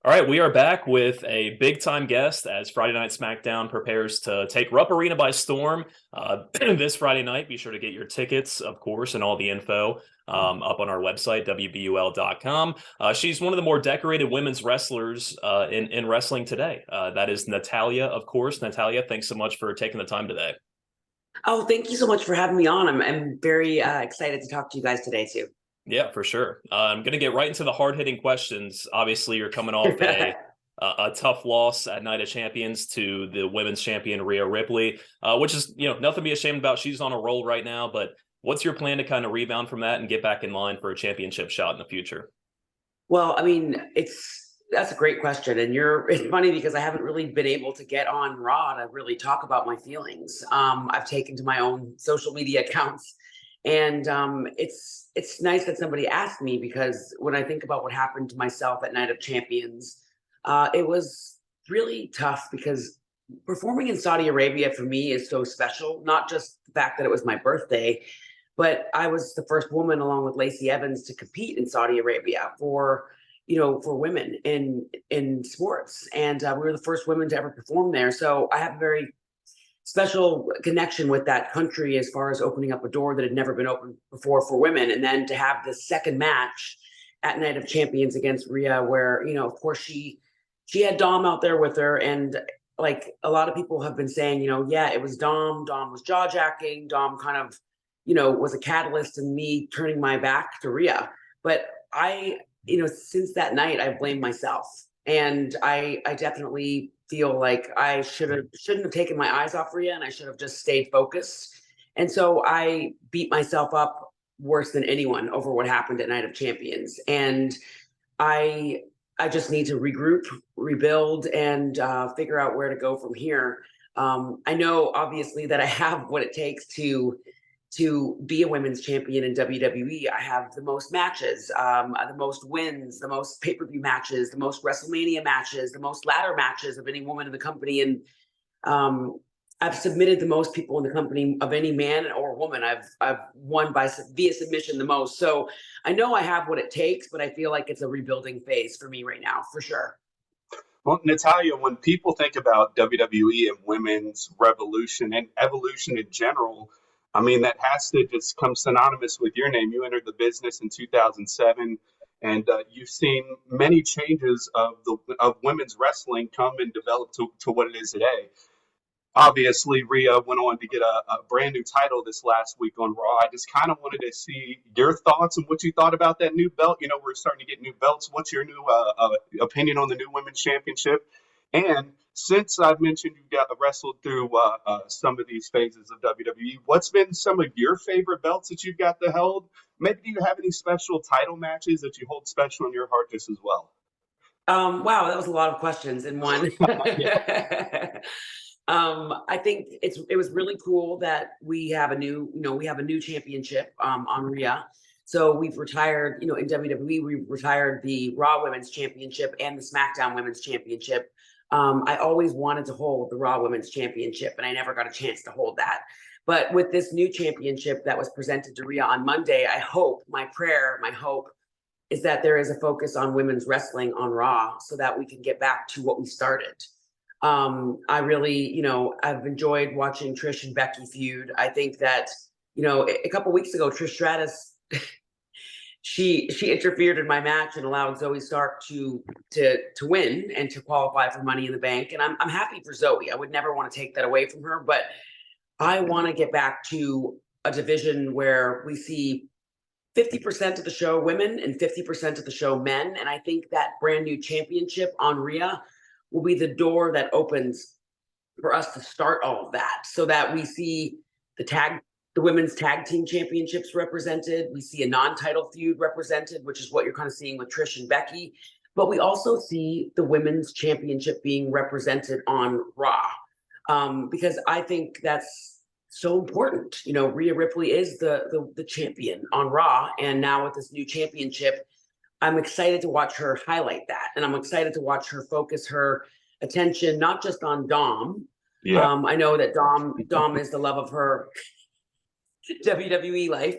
All right, we are back with a big time guest as Friday Night Smackdown prepares to take Rupp Arena by storm this Friday night. Be sure to get your tickets, of course, and all the info up on our website, WBUL.com. She's one of the more decorated women's wrestlers in wrestling today. That is Natalya, of course. Natalya, thanks so much for taking the time today. Oh, thank you so much for having me on. I'm very excited to talk to you guys today too. Yeah, for sure. I'm going to get right into the hard hitting questions. Obviously, you're coming off a tough loss at Night of Champions to the women's champion Rhea Ripley, which is nothing to be ashamed about. She's on a roll right now. But what's your plan to kind of rebound from that and get back in line for a championship shot in the future? Well, I mean, that's a great question, and it's funny because I haven't really been able to get on Raw to really talk about my feelings. I've taken to my own social media accounts, and it's nice that somebody asked me because when I think about what happened to myself at Night of Champions, it was really tough because performing in Saudi Arabia for me is so special. Not just the fact that it was my birthday, but I was the first woman, along with Lacey Evans, to compete in Saudi Arabia for women in sports, and we were the first women to ever perform there. So I have a very special connection with that country as far as opening up a door that had never been opened before for women, and then to have this second match at Night of Champions against Rhea, where of course she had Dom out there with her, and like a lot of people have been saying, yeah, it was Dom. Dom was jaw jacking. Dom kind of was a catalyst in me turning my back to Rhea. But since that night, I blame myself. And I definitely feel like I shouldn't have taken my eyes off Rhea, and I should have just stayed focused. And so I beat myself up worse than anyone over what happened at Night of Champions. And I I just need to regroup, rebuild, and figure out where to go from here. I know obviously that I have what it takes to be a women's champion in WWE. I have the most matches, the most wins, the most pay-per-view matches, the most WrestleMania matches, the most ladder matches of any woman in the company. And um, I've submitted the most people in the company of any man or woman. I've won via submission the most. So I know I have what it takes, but I feel like it's a rebuilding phase for me right now, for sure. Well, Natalia, when people think about WWE and women's revolution and evolution in general, I mean, that has to just come synonymous with your name. You entered the business in 2007, and you've seen many changes of women's wrestling come and develop to what it is today. Obviously, Rhea went on to get a brand new title this last week on Raw. I just kind of wanted to see your thoughts and what you thought about that new belt. You know, we're starting to get new belts. What's your new opinion on the new women's championship? And since I've mentioned you got wrestled through some of these phases of WWE, what's been some of your favorite belts that you've got to hold? Maybe do you have any special title matches that you hold special in your heart just as well? Wow, that was a lot of questions in one. Yeah. I think it was really cool that we have a new championship on Rhea. So we've retired, in WWE, we retired the Raw Women's Championship and the SmackDown Women's Championship. I always wanted to hold the Raw Women's Championship, and I never got a chance to hold that. But with this new championship that was presented to Rhea on Monday, my hope is that there is a focus on women's wrestling on Raw so that we can get back to what we started. I really, I've enjoyed watching Trish and Becky feud. I think that, a couple weeks ago, Trish Stratus, she interfered in my match and allowed Zoe Stark to win and to qualify for Money in the Bank. And I'm happy for Zoe. I would never want to take that away from her, but I want to get back to a division where we see 50% of the show women and 50% of the show men. And I think that brand new championship on Rhea will be the door that opens for us to start all of that, so that we see the women's tag team championships represented. We see a non-title feud represented, which is what you're kind of seeing with Trish and Becky. But we also see the women's championship being represented on Raw, because I think that's so important. Rhea Ripley is the champion on Raw, and now with this new championship, I'm excited to watch her highlight that. And I'm excited to watch her focus her attention, not just on Dom. Yeah. I know that Dom is the love of her WWE life.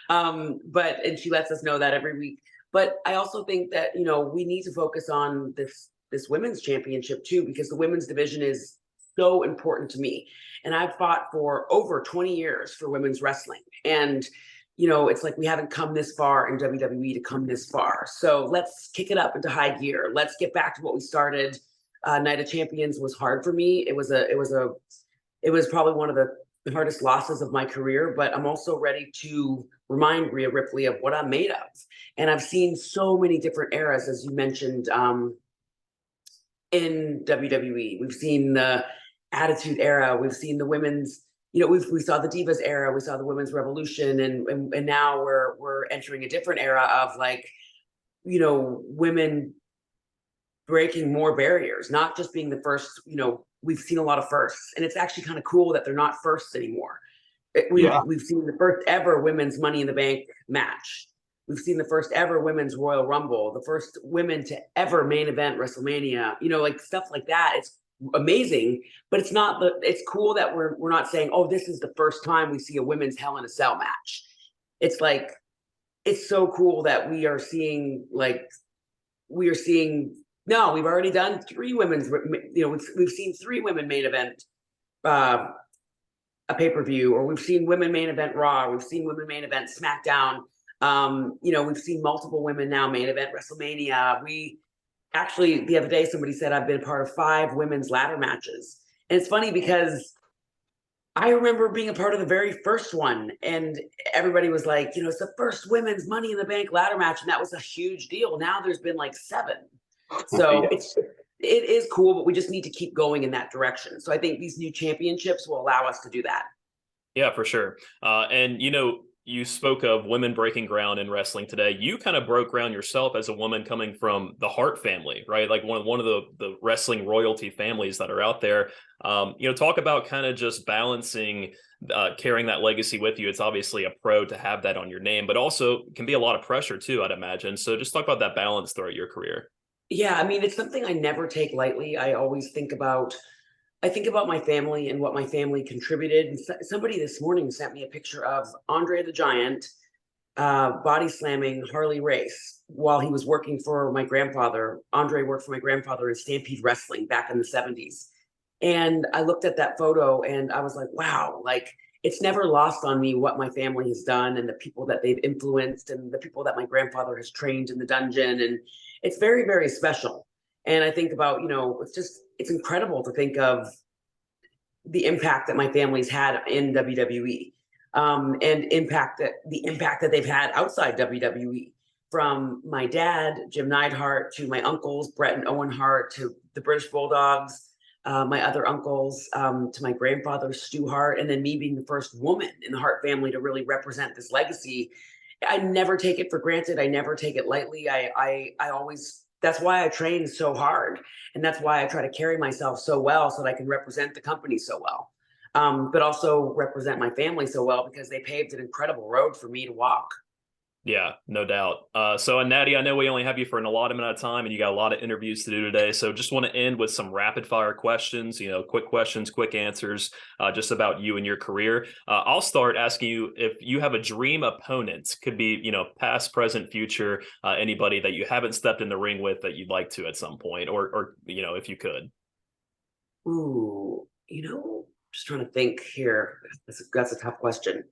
And she lets us know that every week. But I also think that, we need to focus on this women's championship too, because the women's division is so important to me. And I've fought for over 20 years for women's wrestling. And, it's like we haven't come this far in WWE to come this far. So let's kick it up into high gear. Let's get back to what we started. Night of Champions was hard for me. It was probably one of the hardest losses of my career, but I'm also ready to remind Rhea Ripley of what I'm made of. And I've seen so many different eras, as you mentioned, in WWE. We've seen the Attitude Era. We've seen the women's, we saw the Divas era. We saw the Women's Revolution, and now we're entering a different era of women breaking more barriers, not just being the first. We've seen a lot of firsts, and it's actually kind of cool that they're not firsts anymore. We've seen the first ever women's Money in the Bank match. We've seen the first ever women's Royal Rumble, the first women to ever main event WrestleMania, stuff like that. It's amazing, but it's cool that we're not saying, oh, this is the first time we see a women's Hell in a Cell match. It's so cool that we are seeing, no, we've already done 3 women's, we've seen 3 women main event a pay-per-view, or we've seen women main event Raw, we've seen women main event SmackDown. We've seen multiple women now main event WrestleMania. We actually, the other day, somebody said I've been a part of 5 women's ladder matches. And it's funny because I remember being a part of the very first one, and everybody was like, it's the first women's Money in the Bank ladder match. And that was a huge deal. Now there's been 7. So it is cool, but we just need to keep going in that direction. So I think these new championships will allow us to do that. Yeah, for sure. And you spoke of women breaking ground in wrestling today. You kind of broke ground yourself as a woman coming from the Hart family, right? Like one of the wrestling royalty families that are out there. Talk about kind of just balancing, carrying that legacy with you. It's obviously a pro to have that on your name, but also can be a lot of pressure too, I'd imagine. So just talk about that balance throughout your career. Yeah, I mean, it's something I never take lightly. I think about my family and what my family contributed. And somebody this morning sent me a picture of Andre the Giant body slamming Harley Race while he was working for my grandfather. Andre worked for my grandfather in Stampede Wrestling back in the 70s. And I looked at that photo and I was like, wow, it's never lost on me what my family has done and the people that they've influenced and the people that my grandfather has trained in the dungeon. And it's very, very special. And I think about, it's incredible to think of the impact that my family's had in WWE, and the impact that they've had outside WWE, from my dad, Jim Neidhart, to my uncles, Bret and Owen Hart, to the British Bulldogs, my other uncles, to my grandfather, Stu Hart, and then me being the first woman in the Hart family to really represent this legacy. I never take it for granted. I never take it lightly. I always, that's why I train so hard. And that's why I try to carry myself so well so that I can represent the company so well. But also represent my family so well because they paved an incredible road for me to walk. Yeah, no doubt. So, Natty, I know we only have you for an allotted amount of time and you got a lot of interviews to do today. So just want to end with some rapid fire questions, quick questions, quick answers, just about you and your career. I'll start asking you if you have a dream opponent, could be, past, present, future, anybody that you haven't stepped in the ring with that you'd like to at some point, or if you could. Ooh, just trying to think here. That's a tough question.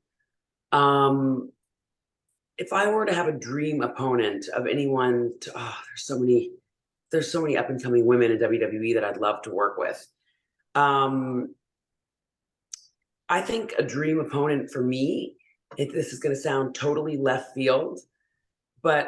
If I were to have a dream opponent of anyone, there's so many up and coming women in WWE that I'd love to work with. I think a dream opponent for me, this is going to sound totally left field, but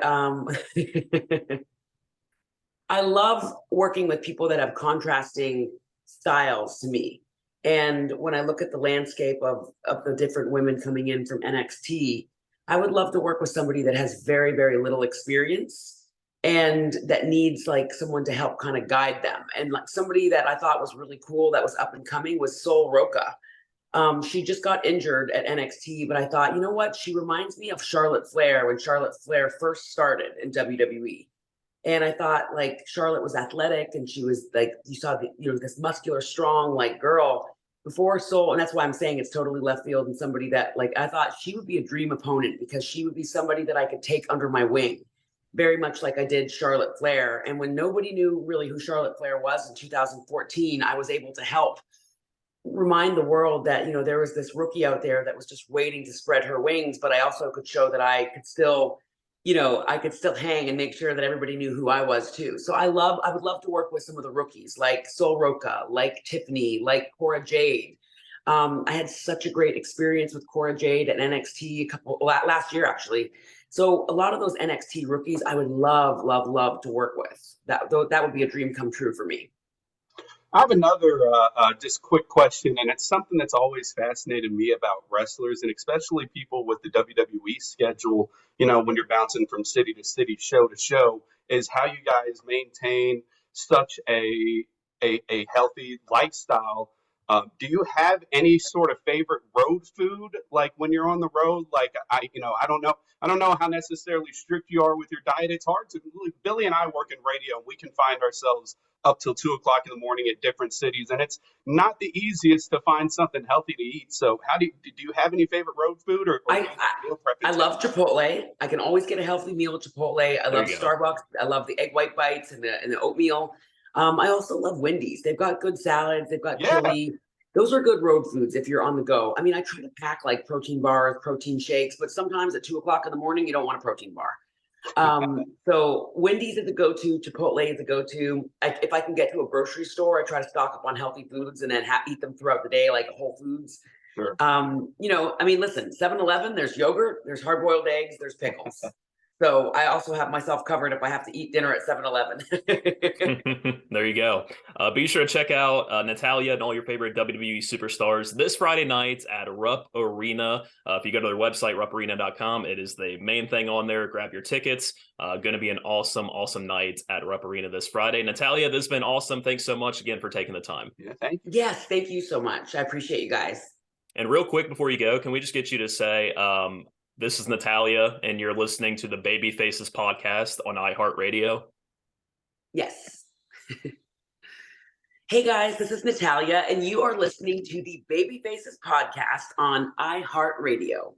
I love working with people that have contrasting styles to me. And when I look at the landscape of the different women coming in from NXT, I would love to work with somebody that has very, very little experience and that needs someone to help kind of guide them. And somebody that I thought was really cool that was up and coming was Sol Roca. She just got injured at NXT, but I thought, you know what? She reminds me of Charlotte Flair when Charlotte Flair first started in WWE. And I thought Charlotte was athletic and she was you saw this muscular, strong, girl before Sol. And that's why I'm saying it's totally left field, and somebody that I thought she would be a dream opponent because she would be somebody that I could take under my wing very much like I did Charlotte Flair. And when nobody knew really who Charlotte Flair was in 2014, I was able to help remind the world that, you know, there was this rookie out there that was just waiting to spread her wings, but I also could show that I could still, you know, I could still hang and make sure that everybody knew who I was too. So I would love to work with some of the rookies like Sol Roca, like Tiffany, like Cora Jade. I had such a great experience with Cora Jade at NXT last year, actually. So a lot of those NXT rookies, I would love, love, love to work with. That would be a dream come true for me. I have another just quick question, and it's something that's always fascinated me about wrestlers, and especially people with the WWE schedule. You know, when you're bouncing from city to city, show to show, is how you guys maintain such a healthy lifestyle. Do you have any sort of favorite road food, like when you're on the road? Like I don't know how necessarily strict you are with your diet. It's hard to. Billy and I work in radio, and we can find ourselves up till 2 o'clock in the morning at different cities, and it's not the easiest to find something healthy to eat. So, how do you have any favorite road food or meal I preferences? love Chipotle. I can always get a healthy meal at Chipotle. I There love you go. Starbucks. I love the egg white bites and the oatmeal. I also love Wendy's. They've got good salads. They've got Yeah. chili. Those are good road foods if you're on the go. I mean, I try to pack like protein bars, protein shakes, but sometimes at 2 o'clock in the morning, you don't want a protein bar. So Wendy's is the go-to, Chipotle is the go-to. If I can get to a grocery store, I try to stock up on healthy foods and then eat them throughout the day, like Whole Foods. Sure. You know, I mean, listen, 7-Eleven, there's yogurt, there's hard-boiled eggs, there's pickles. So I also have myself covered if I have to eat dinner at 7-Eleven. There you go. Be sure to check out Natalya and all your favorite WWE superstars this Friday night at Rupp Arena. If you go to their website, rupparena.com, it is the main thing on there. Grab your tickets. Going to be an awesome, awesome night at Rupp Arena this Friday. Natalya, this has been awesome. Thanks so much again for taking the time. Yeah, thank you. Yes, thank you so much. I appreciate you guys. And real quick before you go, can we just get you to say, this is Natalya, and you're listening to the Babyfaces podcast on iHeart Radio? Yes. Hey guys, this is Natalya, and you are listening to the Babyfaces podcast on iHeart Radio.